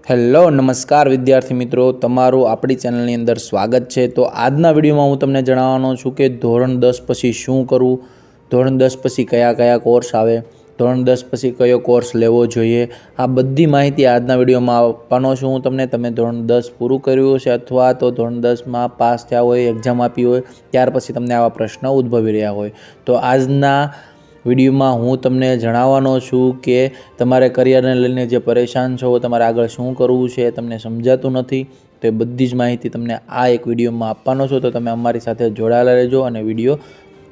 Hello નમસ્કાર વિદ્યાર્થી મિત્રો, તમારું આપણી ચેનલની અંદર સ્વાગત છે। તો આજના વિડીયોમાં હું તમને જણાવવાનો છું કે ધોરણ 10 પછી શું કરવું, ધોરણ 10 પછી કયા કયા કોર્સ આવે, ધોરણ 10 પછી કયો કોર્સ લેવો જોઈએ, આ બધી માહિતી આજના વિડીયોમાં આપવાનો છું હું તમને। તમે ધોરણ 10 પૂરું કર્યું છે અથવા તો ધોરણ 10માં પાસ થયા હોય, એક્ઝામ આપી હોય, ત્યાર પછી તમને આવા પ્રશ્ન ઉદ્ભવી રહ્યા હોય તો આજના વિડીયોમાં હું તમને જણાવવાનો છું કે તમારે કરિયરને લઈને જે પરેશાન છો, તમારે આગળ શું કરવું છે, તમને સમજાતું નથી, તો એ બધી જ માહિતી તમને આ એક વિડીયોમાં આપવાનો છું। તો તમે અમારી સાથે જોડાયેલા રહેજો અને વિડીયો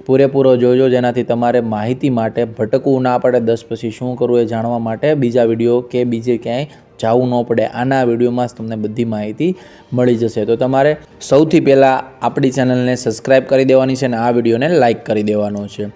પૂરેપૂરો જોજો, જેનાથી તમારે માહિતી માટે ભટકવું ના પડે। 10 પછી શું કરવું એ જાણવા માટે બીજા વિડીયો કે બીજે ક્યાંય જવું ન પડે, આના વિડીયોમાં જ તમને બધી માહિતી મળી જશે। તો તમારે સૌથી પહેલાં આપણી ચેનલને સબસ્ક્રાઈબ કરી દેવાની છે અને આ વિડીયોને લાઇક કરી દેવાનો છે।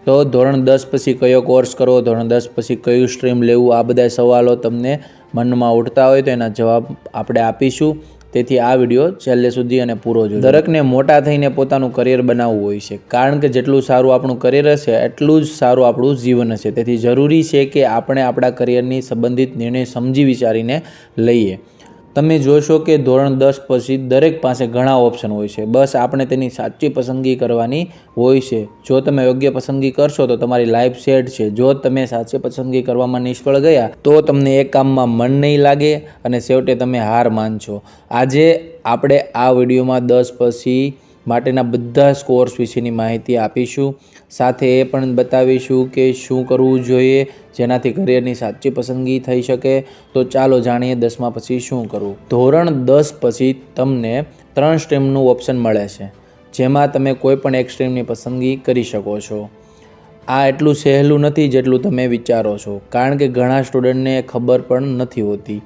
તો ધોરણ 10 પછી કયો કોર્સ કરવો, ધોરણ 10 પછી કયું સ્ટ્રીમ લેવું, આ બધા સવાલો તમને મનમાં ઉઠતા હોય તો એના જવાબ આપણે આપીશું। તેથી આ વિડીયો છેલ્લે સુધી અને પૂરો જોજો। દરેકને મોટા થઈને પોતાનું કરિયર બનાવવું હોય છે, કારણ કે જેટલું સારું આપણું કરિયર હશે એટલું જ સારું આપણું જીવન હશે। તેથી જરૂરી છે કે આપણે આપણા કરિયરની સંબંધિત નિર્ણય સમજી વિચારીને લઈએ। તમે જોશો કે ધોરણ 10 પછી દરેક પાસે ઘણા ઓપ્શન હોય છે, બસ આપણે તેની સાચી પસંદગી કરવાની હોય છે। જો તમે યોગ્ય પસંદગી કરશો તો તમારી લાઈફ સેટ છે। જો તમે સાચી પસંદગી કરવામાં નિષ્ફળ ગયા તો તમને એ કામમાં મન નહીં લાગે અને છેવટે તમે હાર માનશો। આજે આપણે આ વિડીયોમાં 10 પછી માટેના બધા જ કોર્સ વિશેની માહિતી આપીશું, સાથે એ પણ બતાવીશું કે શું કરવું જોઈએ જેનાથી કરિયરની સાચી પસંદગી થઈ શકે। તો ચાલો જાણીએ 10મા પછી શું કરવું। ધોરણ 10 પછી તમને 3 સ્ટ્રીમનું ઓપ્શન મળે છે, જેમાં તમે કોઈ પણ એક સ્ટ્રીમની પસંદગી કરી શકો છો। આ એટલું સહેલું નથી જેટલું તમે વિચારો છો, કારણ કે ઘણા સ્ટુડન્ટને ખબર પણ નથી હોતી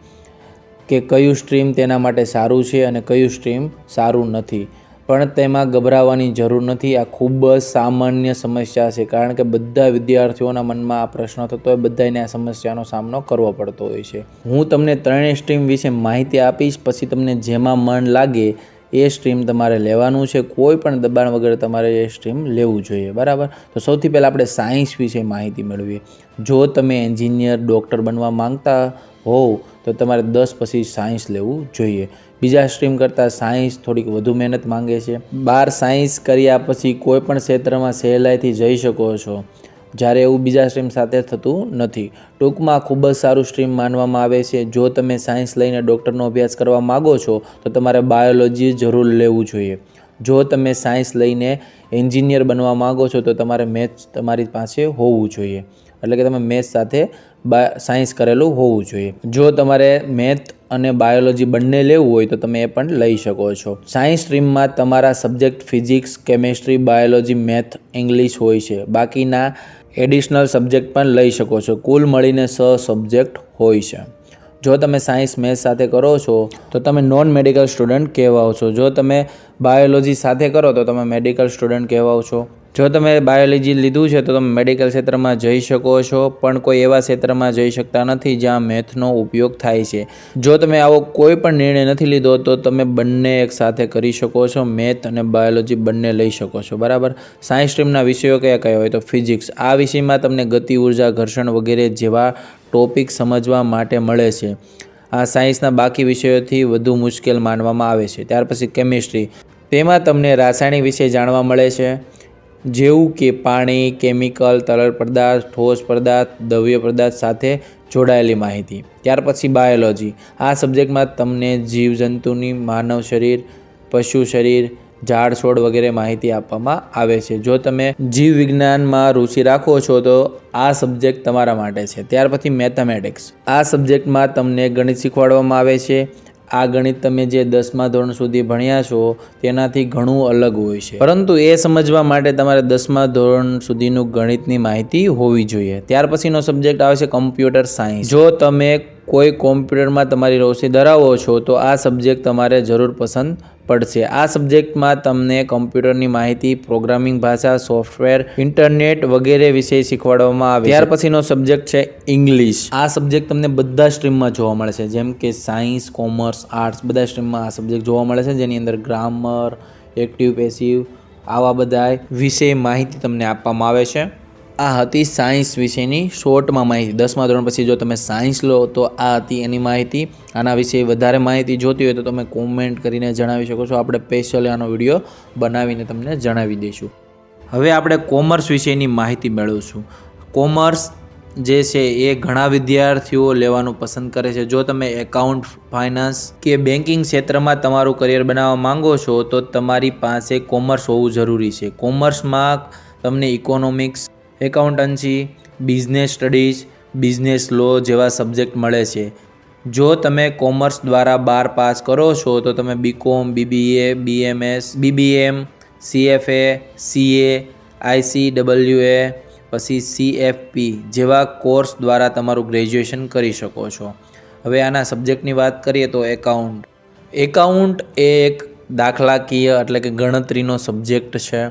કે કયું સ્ટ્રીમ તેના માટે સારું છે અને કયું સ્ટ્રીમ સારું નથી, પણ તેમાં ગભરાવાની જરૂર નથી। આ ખૂબ જ સામાન્ય સમસ્યા છે, કારણ કે બધા વિદ્યાર્થીઓના મનમાં આ પ્રશ્ન થતો હોય, બધાને આ સમસ્યાનો સામનો કરવો પડતો હોય છે। હું તમને ત્રણેય સ્ટ્રીમ વિશે માહિતી આપીશ, પછી તમને જેમાં મન લાગે એ સ્ટ્રીમ તમારે લેવાનું છે, કોઈ પણ દબાણ વગર તમારે એ સ્ટ્રીમ લેવું જોઈએ, બરાબર। તો સૌથી પહેલાં આપણે સાયન્સ વિશે માહિતી મેળવીએ। જો તમે એન્જિનિયર, ડૉક્ટર બનવા માંગતા હોવ તો તમારે 10 પછી સાયન્સ લેવું જોઈએ। બીજા સ્ટ્રીમ કરતાં સાયન્સ થોડીક વધુ મહેનત માંગે છે। 12 સાયન્સ કર્યા પછી કોઈ પણ ક્ષેત્રમાં સહેલાઈથી જઈ શકો છો, જ્યારે એવું બીજા સ્ટ્રીમ સાથે થતું નથી। ટૂંકમાં ખૂબ જ સારું સ્ટ્રીમ માનવામાં આવે છે। જો તમે સાયન્સ લઈને ડૉક્ટરનો અભ્યાસ કરવા માગો છો તો તમારે બાયોલોજી જરૂર લેવું જોઈએ। જો તમે સાયન્સ લઈને એન્જિનિયર બનવા માગો છો તો તમારે મેથ્સ તમારી પાસે હોવું જોઈએ, એટલે કે તમે મેથ્સ સાથે સાયન્સ કરેલું હોવું જોઈએ। જો તમારે મેથ અને બાયોલોજી બંને લેવું હોય તો તમે એ પણ લઈ શકો છો। સાયન્સ સ્ટ્રીમમાં તમારા subject physics, chemistry, biology, math, English હોય છે, બાકીના એડિશનલ સબ્જેક્ટ પણ લઈ શકો છો। કુલ મળીને 6 સબ્જેક્ટ હોય છે। જો તમે સાયન્સ મેથ્સ સાથે કરો છો તો તમે નોન મેડિકલ સ્ટુડન્ટ કહેવાઓ છો। જો તમે બાયોલોજી સાથે કરો તો તમે મેડિકલ સ્ટુડન્ટ કહેવાઓ છો। જો તમે બાયોલોજી લીધું છે તો તમે મેડિકલ ક્ષેત્રમાં જઈ શકો છો, પણ કોઈ એવા ક્ષેત્રમાં જઈ શકતા નથી જ્યાં મેથનો ઉપયોગ થાય છે। જો તમે આવો કોઈ પણ નિર્ણય નથી લીધો તો તમે બંને એક સાથે કરી શકો છો, મેથ અને બાયોલોજી બંને લઈ શકો છો, બરાબર। સાયન્સ સ્ટ્રીમના વિષયો કયા કયા હોય તો ફિઝિક્સ, આ વિષયમાં તમને ગતિ, ઉર્જા, ઘર્ષણ વગેરે જેવા ટોપિક સમજવા માટે મળે છે। આ સાયન્સના બાકી વિષયોથી વધુ મુશ્કેલ માનવામાં આવે છે। ત્યાર પછી કેમિસ્ટ્રી, તેમાં તમને રાસાયણિક વિષય જાણવા મળે છે, જેવું કે પાણી, કેમિકલ, તરલ પદાર્થ, ઠોસ પદાર્થ, દ્રવ્ય પદાર્થ સાથે જોડાયેલી માહિતી। ત્યાર પછી બાયોલોજી, આ સબ્જેક્ટમાં તમને જીવજંતુની, માનવ શરીર, પશુ શરીર, ઝાડ છોડ વગેરે માહિતી આપવામાં આવે છે। જો તમે જીવ વિજ્ઞાનમાં રુચિ રાખો છો તો આ સબ્જેક્ટ તમારા માટે છે। ત્યાર પછી મેથેમેટિક્સ, આ સબ્જેક્ટમાં તમને ગણિત શીખવાડવામાં આવે છે। આ ગણિત તમે જે 10મા ધોરણ સુધી ભણ્યા છો તેનાથી ઘણું અલગ હોય છે, પરંતુ એ સમજવા માટે તમારે 10મા ધોરણ સુધીનું ગણિતની માહિતી હોવી જોઈએ। ત્યાર પછીનો સબ્જેક્ટ આવે છે કમ્પ્યુટર સાયન્સ। જો તમે કોઈ કોમ્પ્યુટરમાં તમારી રુચિ ધરાવો છો તો આ સબ્જેક્ટ તમારે જરૂર પસંદ પડશે। આ સબ્જેક્ટમાં તમને કમ્પ્યુટરની માહિતી, પ્રોગ્રામિંગ ભાષા, સોફ્ટવેર, ઇન્ટરનેટ વગેરે વિશે શીખવાડવામાં આવે છે। ત્યાર પછીનો સબ્જેક્ટ છે ઇંગ્લિશ। આ સબ્જેક્ટ તમને બધા સ્ટ્રીમમાં જોવા મળે છે, જેમ કે સાયન્સ, કોમર્સ, આર્ટ્સ, બધા સ્ટ્રીમમાં આ સબ્જેક્ટ જોવા મળે છે, જેની અંદર ગ્રામર, એક્ટિવ, પેસિવ આવા બધા વિશે માહિતી તમને આપવામાં આવે છે। આ હતી સાયન્સ વિશેની શોર્ટમાં માહિતી. 10મા ધોરણ પછી જો તમે સાયન્સ લો તો આ હતી એની માહિતી. આના વિશે વધારે માહિતી જોતી હોય તો તમે કોમેન્ટ કરીને જણાવી શકો છો. આપણે સ્પેશિયલી આનો વિડીયો બનાવીને તમને જણાવી દઈશું. હવે આપણે કોમર્સ વિશેની માહિતી મેળવીશું. કોમર્સ જે છે એ ઘણા વિદ્યાર્થીઓ લેવાનું પસંદ કરે છે. જો તમે એકાઉન્ટ, ફાઇનાન્સ કે બેન્કિંગ ક્ષેત્રમાં તમારું કરિયર બનાવવા માંગો છો તો તમારી પાસે કોમર્સ હોવું જરૂરી છે. કોમર્સમાં તમને economics, accountancy, business studies, business law જેવા સબ્જેક્ટ મળે છે. જો તમે કોમર્સ દ્વારા 12 પાસ કરો છો તો તમે BCom, BBA, BMS, BBM, CFA, CA, ICWA પછી CFP જેવા કોર્સ દ્વારા તમારું ગ્રેજ્યુએશન કરી શકો છો. હવે આના સબ્જેક્ટની વાત કરીએ તો એકાઉન્ટ એ એક દાખલાકીય એટલે કે ગણતરીનો સબ્જેક્ટ છે.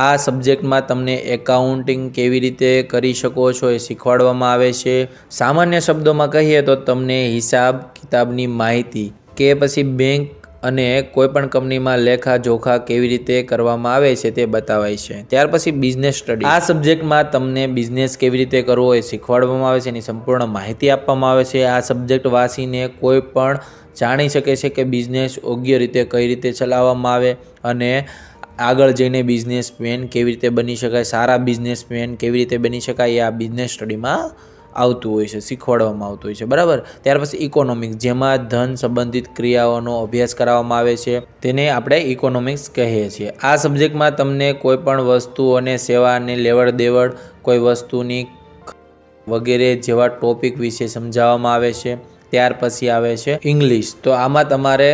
આ સબ્જેક્ટમાં તમને એકાઉન્ટિંગ કેવી રીતે કરી શકો છો એ શીખવાડવામાં આવે છે. સામાન્ય શબ્દોમાં કહીએ તો તમને હિસાબ કિતાબની માહિતી કે પછી બેંક અને કોઈપણ કંપનીમાં લેખા જોખા કેવી રીતે કરવામાં આવે છે તે બતાવાય છે. ત્યાર પછી બિઝનેસ સ્ટડી. આ સબ્જેક્ટમાં તમને બિઝનેસ કેવી રીતે કરવો એ શીખવાડવામાં આવે છે, એની સંપૂર્ણ માહિતી આપવામાં આવે છે. આ સબ્જેક્ટ વાંચીને કોઈ પણ જાણી શકે છે કે બિઝનેસ યોગ્ય રીતે કઈ રીતે ચલાવવામાં આવે અને આગળ જઈને બિઝનેસમેન કેવી રીતે બની શકાય, સારા બિઝનેસમેન કેવી રીતે બની શકાય એ આ બિઝનેસ સ્ટડીમાં આવતું હોય છે, શીખવાડવામાં આવતું હોય છે. બરાબર. ત્યાર પછી ઇકોનોમિક્સ, જેમાં ધન સંબંધિત ક્રિયાઓનો અભ્યાસ કરાવવામાં આવે છે, તેને આપણે ઇકોનોમિક્સ કહીએ છીએ. આ સબ્જેક્ટમાં તમને કોઈ પણ વસ્તુ અને સેવાની લેવડ દેવડ, કોઈ વસ્તુની વગેરે જેવા ટોપિક વિશે સમજાવવામાં આવે છે. ત્યાર પછી આવે છે ઇંગ્લિશ. તો આમાં તમારે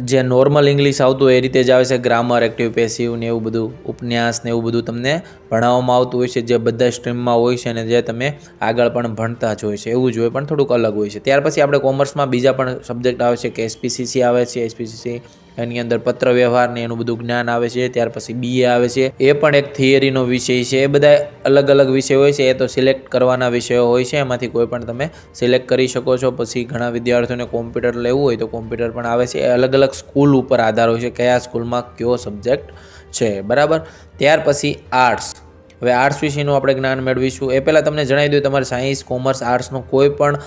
જે નોર્મલ ઇંગ્લિશ આવતું હોય એ રીતે જ આવે છે. ગ્રામર, એક્ટિવ, પેસિવ ને એવું બધું, ઉપન્યાસ ને એવું બધું તમને ભણાવવામાં આવતું હોય છે, જે બધા સ્ટ્રીમમાં હોય છે અને જે તમે આગળ પણ ભણતા જ હોય છે. એવું જ હોય પણ થોડુંક અલગ હોય છે. ત્યાર પછી આપણે કોમર્સમાં બીજા પણ સબ્જેક્ટ આવે છે કે SPCC આવે છે. SPCC એની અંદર પત્ર વ્યવહાર ને એનું બધું જ્ઞાન આવે છે. ત્યાર પછી BA આવે છે, એ પણ એક થિયરીનો વિષય છે. એ બધા અલગ અલગ વિષય હોય છે. એ તો સિલેક્ટ કરવાના વિષયો હોય છે, એમાંથી કોઈ પણ તમે સિલેક્ટ કરી શકો છો. પછી ઘણા વિદ્યાર્થીઓને કોમ્પ્યુટર લેવું હોય તો કોમ્પ્યુટર પણ આવે છે. એ અલગ અલગ સ્કૂલ ઉપર આધાર હોય છે કયા સ્કૂલમાં કયો સબ્જેક્ટ છે. બરાબર. ત્યાર પછી આર્ટ્સ. હવે આર્ટ્સ વિશેનું આપણે જ્ઞાન મેળવીશું. એ પહેલાં તમને જણાવી દઉં, તમારે સાયન્સ, કોમર્સ, આર્ટ્સનું કોઈ પણ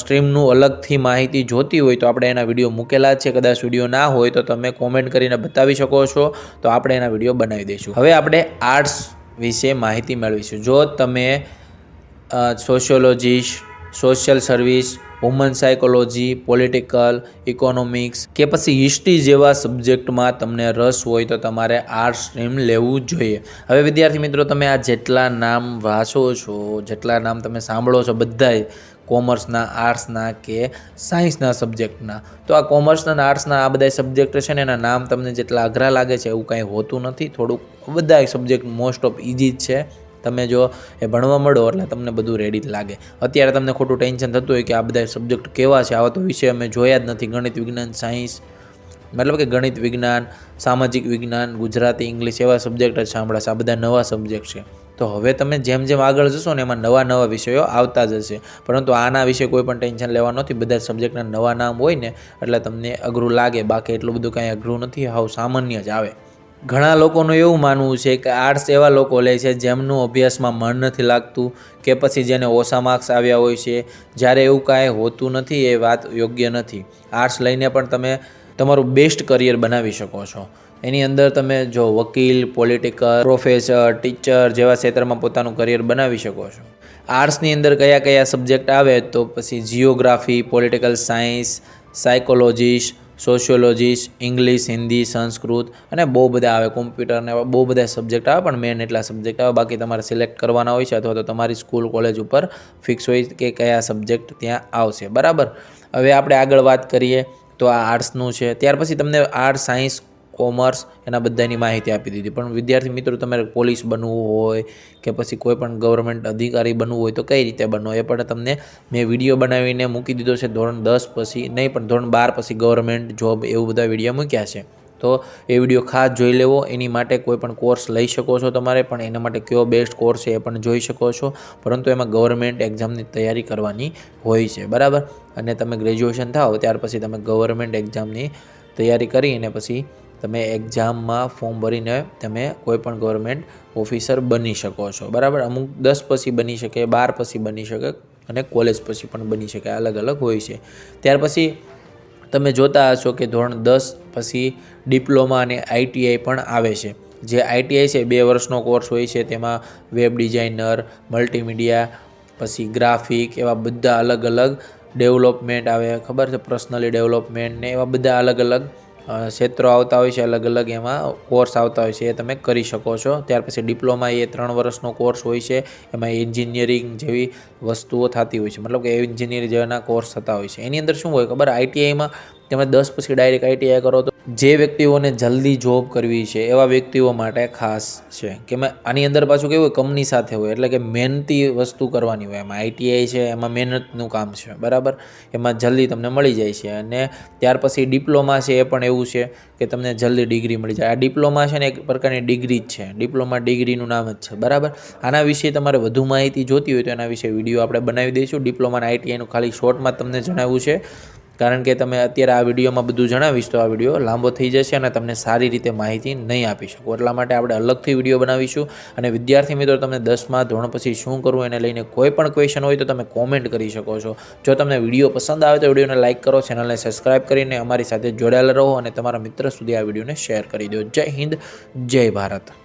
સ્ટ્રીમનું અલગથી માહિતી જોતી હોય તો આપણે એના વિડીયો મૂકેલા છે. કદાચ વિડીયો ના હોય તો તમે કોમેન્ટ કરીને બતાવી શકો છો, તો આપણે એના વિડીયો બનાવી દઈશું. હવે આપણે આર્ટ્સ વિશે માહિતી મેળવીશું. જો તમે sociologist, social service, woman psychology, political, economics કે પછી હિસ્ટ્રી જેવા સબ્જેક્ટમાં તમને રસ હોય તો તમારે આર્ટ્સ સ્ટ્રીમ લેવું જોઈએ. હવે વિદ્યાર્થી મિત્રો, તમે આ જેટલા નામ વાંચો છો, જેટલા નામ તમે સાંભળો છો, બધાય કોમર્સના, આર્ટ્સના કે સાયન્સના સબ્જેક્ટના, તો આ કોમર્સના અને આર્ટ્સના આ બધા સબ્જેક્ટ છે ને એના નામ તમને જેટલા અઘરા લાગે છે એવું કાંઈ હોતું નથી. થોડુંક બધા સબ્જેક્ટ મોસ્ટ ઓફ ઇઝી જ છે. તમે જો એ ભણવા મળો એટલે તમને બધું રેડી જ લાગે. અત્યારે તમને ખોટું ટેન્શન થતું હોય કે આ બધા સબ્જેક્ટ કેવા છે, આવા તો વિષય અમે જોયા જ નથી. ગણિત, વિજ્ઞાન, સાયન્સ, મતલબ કે ગણિત, વિજ્ઞાન, સામાજિક વિજ્ઞાન, ગુજરાતી, ઇંગ્લિશ એવા સબ્જેક્ટ જ સાંભળાશે. આ બધા નવા સબ્જેક્ટ છે. તો હવે તમે જેમ જેમ આગળ જશો ને એમાં નવા નવા વિષયો આવતા જ હશે. પરંતુ આના વિશે કોઈ પણ ટેન્શન લેવા નથી. બધા સબ્જેક્ટના નવા નામ હોય ને એટલે તમને અઘરું લાગે, બાકી એટલું બધું કાંઈ અઘરું નથી, હાવ સામાન્ય જ આવે. ઘણા લોકોનું એવું માનવું છે કે આર્ટ્સ એવા લોકો લે છે જેમનું અભ્યાસમાં મન નથી લાગતું કે પછી જેને ઓછા માર્ક્સ આવ્યા હોય છે. જ્યારે એવું કાંઈ હોતું નથી, એ વાત યોગ્ય નથી. આર્ટ્સ લઈને પણ તમે તમારું બેસ્ટ કરિયર બનાવી શકો છો. એની અંદર તમે જો વકીલ, પોલિટિકલ, પ્રોફેસર, ટીચર જેવા ક્ષેત્રમાં પોતાનું કરિયર બનાવી શકો છો. આર્ટ્સની અંદર કયા કયા સબ્જેક્ટ આવે તો પછી geography, political science, psychologist, sociologist, English, Hindi, Sanskrit અને બહુ બધા આવે. કોમ્પ્યુટરને બહુ બધા સબ્જેક્ટ આવે, પણ મેન એટલા સબ્જેક્ટ આવે. બાકી તમારે સિલેક્ટ કરવાના હોય છે અથવા તો તમારી સ્કૂલ કોલેજ ઉપર ફિક્સ હોય કે કયા સબ્જેક્ટ ત્યાં આવશે. બરાબર. હવે આપણે આગળ વાત કરીએ તો આ આર્ટ્સનું છે. ત્યાર પછી તમને આર્ટ્સ, સાયન્સ, કોમર્સ એના બધાની માહિતી આપી દીધી. પણ વિદ્યાર્થી મિત્રો, તમારે પોલીસ બનવું હોય કે પછી કોઈ પણ ગવર્મેન્ટ અધિકારી બનવું હોય તો કઈ રીતે બનવો એ પણ તમને મેં વિડીયો બનાવીને મૂકી દીધો છે. ધોરણ 10 પછી નહીં પણ ધોરણ 12 પછી ગવર્મેન્ટ જોબ એવું બધા વિડીયો મૂક્યા છે. તો એ વિડીયો ખાસ જોઈ લેવો. એની માટે કોઈ પણ કોર્સ લઈ શકો છો તમારે, પણ એના માટે કયો બેસ્ટ કોર્સ છે એ પણ જોઈ શકો છો. પરંતુ એમાં ગવર્મેન્ટ એક્ઝામની તૈયારી કરવાની હોય છે. બરાબર. અને તમે ગ્રેજ્યુએશન થાઓ ત્યાર પછી તમે ગવર્મેન્ટ એક્ઝામની તૈયારી કરીને પછી તમે એક્ઝામમાં ફોર્મ ભરીને તમે કોઈપણ ગવર્મેન્ટ ઓફિસર બની શકો છો, બરાબર. અમુક 10 પછી બની શકે, 12 પછી બની શકે અને કોલેજ પછી પણ બની શકે, અલગ અલગ હોય છે. ત્યાર પછી તમે જોતા હશો કે ધોરણ 10 પછી ડિપ્લોમા અને ITI પણ આવે છે. જે ITI છે 2 વર્ષનો કોર્સ હોય છે. તેમાં વેબ ડિઝાઇનર, મલ્ટીમીડિયા, પછી ગ્રાફિક, એવા બધા અલગ અલગ ડેવલપમેન્ટ આવે, ખબર છે, પર્સનલી ડેવલપમેન્ટ ને એવા બધા અલગ અલગ ક્ષેત્રો આવતા હોય છે, અલગ અલગ એમાં કોર્સ આવતા હોય છે, એ તમે કરી શકો છો. ત્યાર પછી ડિપ્લોમા એ 3 વર્ષનો કોર્સ હોય છે. એમાં એન્જિનિયરિંગ જેવી વસ્તુઓ થતી હોય છે, મતલબ કે એન્જિનિયરિંગ જેવાના કોર્સ થતા હોય છે. એની અંદર શું હોય ખબર, ITIમાં તમે 10 પછી ડાયરેક્ટ ITI કરો તો જે વ્યક્તિઓને જલ્દી જોબ કરવી છે એવા વ્યક્તિઓ માટે ખાસ છે કે આની અંદર પાછું કેવું હોય, કંપની સાથે હોય, એટલે કે મહેનતી વસ્તુ કરવાની હોય. એમાં ITI છે એમાં મહેનતનું કામ છે, બરાબર. એમાં જલ્દી તમને મળી જાય છે. અને ત્યાર પછી ડિપ્લોમા છે એ પણ એવું છે કે તમને જલ્દી ડિગ્રી મળી જાય. આ ડિપ્લોમા છે ને એક પ્રકારની ડિગ્રી જ છે, ડિપ્લોમા ડિગ્રીનું નામ જ છે, બરાબર. આના વિશે તમારે વધુ માહિતી જોતી હોય તો એના વિશે વિડીયો આપણે બનાવી દઈશું. ડિપ્લોમા અને ITIનું ખાલી શોર્ટમાં તમને જણાવ્યું છે, કારણ કે તમે અત્યારે આ વિડીયોમાં બધું જણાવીશ તો આ વિડીયો લાંબો થઈ જશે અને તમને સારી રીતે માહિતી નહીં આપી શકું. એટલા માટે આપણે અલગથી વિડીયો બનાવીશું. અને વિદ્યાર્થી મિત્રો, તમને 10મા ધોરણ પછી શું કરવું એને લઈને કોઈ પણ ક્વેશ્ચન હોય તો તમે કોમેન્ટ કરી શકો છો. જો તમને વિડીયો પસંદ આવે તો વિડીયોને લાઇક કરો, ચેનલને સબસ્ક્રાઇબ કરીને અમારી સાથે જોડાયેલા રહો અને તમારા મિત્ર સુધી આ વિડીયોને શેર કરી દો. જય હિન્દ, જય ભારત.